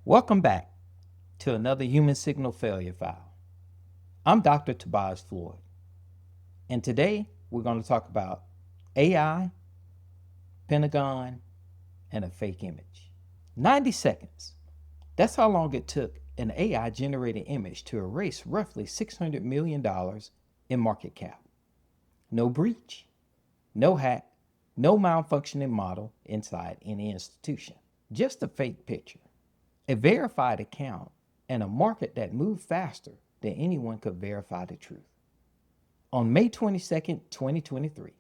Welcome back to another human signal failure file. I'm Dr. Tobias Floyd, and today we're going to talk about AI, Pentagon, and a fake image. 90 seconds. That's how long it took an AI generated image to erase roughly $600 million in market cap. No breach, no hack, no malfunctioning model inside any institution. Just a fake picture, a verified account, and a market that moved faster than anyone could verify the truth. On May 22nd, 2023,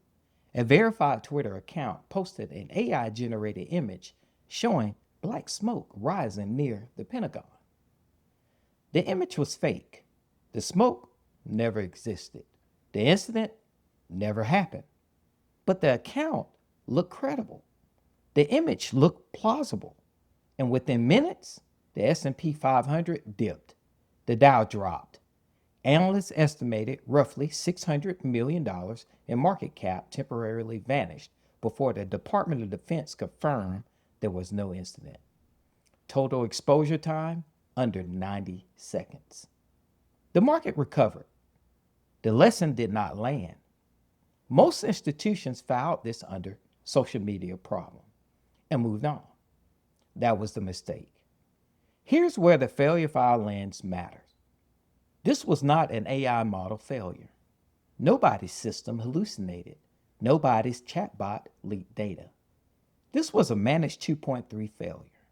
a verified Twitter account posted an AI generated image showing black smoke rising near the Pentagon. The image was fake. The smoke never existed. The incident never happened. But the account looked credible. The image looked plausible. And within minutes, the S&P 500 dipped. The Dow dropped. Analysts estimated roughly $600 million in market cap temporarily vanished before the Department of Defense confirmed there was no incident. Total exposure time under 90 seconds. The market recovered. The lesson did not land. Most institutions filed this under social media problem and moved on. That was the mistake. Here's where the failure file lands matters. This was not an AI model failure. Nobody's system hallucinated. Nobody's chatbot leaked data. This was a managed 2.3 failure.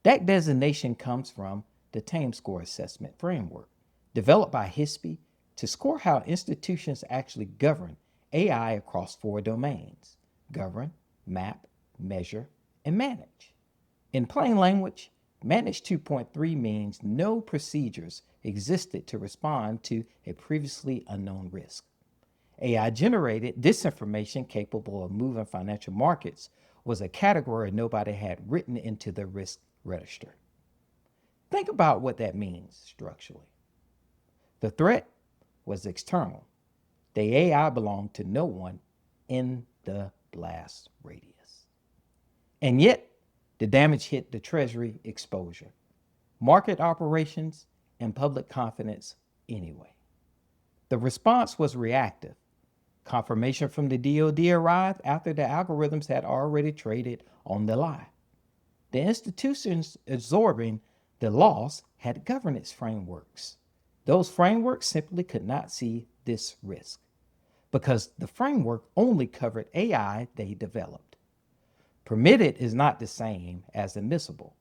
That designation comes from the TAME score assessment framework developed by HISPE to score how institutions actually govern AI across 4 domains: govern, map, measure, and manage. In plain language, managed 2.3 means no procedures existed to respond to a previously unknown risk. AI generated disinformation capable of moving financial markets was a category nobody had written into the risk register. Think about what that means structurally. The threat was external. The AI belonged to no one in the blast radius. And yet, the damage hit the Treasury exposure, market operations, and public confidence anyway. The response was reactive. Confirmation from the DoD arrived after the algorithms had already traded on the lie. The institutions absorbing the loss had governance frameworks. Those frameworks simply could not see this risk because the framework only covered AI they developed. Permitted is not the same as admissible,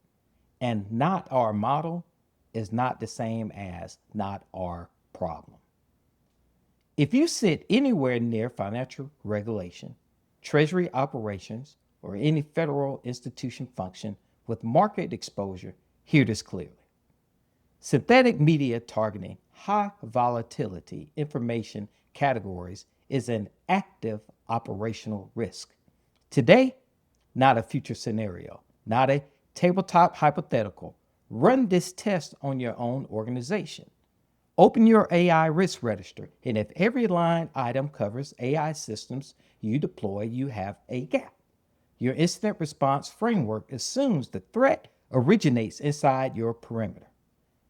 and not our model is not the same as not our problem. If you sit anywhere near financial regulation, treasury operations, or any federal institution function with market exposure, hear this clearly. Synthetic media targeting high volatility information categories is an active operational risk. Today, not a future scenario, not a tabletop hypothetical. Run this test on your own organization. Open your AI risk register, and if every line item covers AI systems you deploy, you have a gap. Your incident response framework assumes the threat originates inside your perimeter.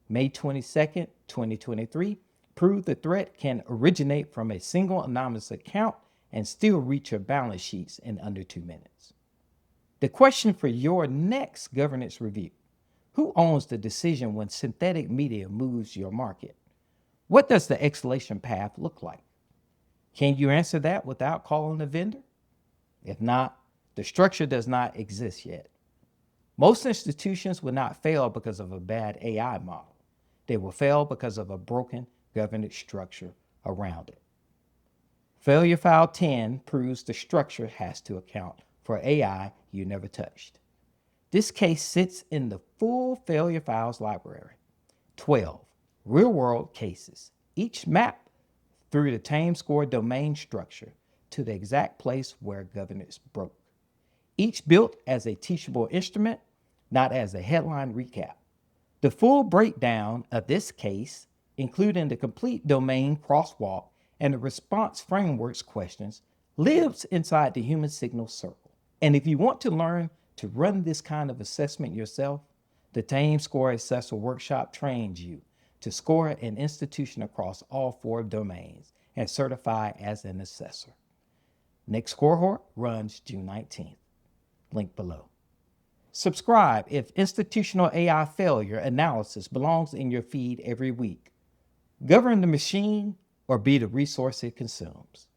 May 22nd, 2023, proved the threat can originate from a single anonymous account and still reach your balance sheets in under 2 minutes. The question for your next governance review: who owns the decision when synthetic media moves your market? What does the escalation path look like? Can you answer that without calling the vendor? If not, the structure does not exist yet. Most institutions will not fail because of a bad AI model. They will fail because of a broken governance structure around it. Failure file 10 proves the structure has to account for AI you never touched. This case sits in the full failure files library. 12 real-world cases, each mapped through the TAME score domain structure to the exact place where governance broke. Each built as a teachable instrument, not as a headline recap. The full breakdown of this case, including the complete domain crosswalk and the response frameworks questions, lives inside the human signal circle. And if you want to learn to run this kind of assessment yourself, The Tame Score Assessor Workshop trains you to score an institution across all 4 domains and certify as an assessor. Next cohort runs June 19th. Link below. Subscribe if institutional AI failure analysis belongs in your feed every week. Govern the machine or be the resource it consumes.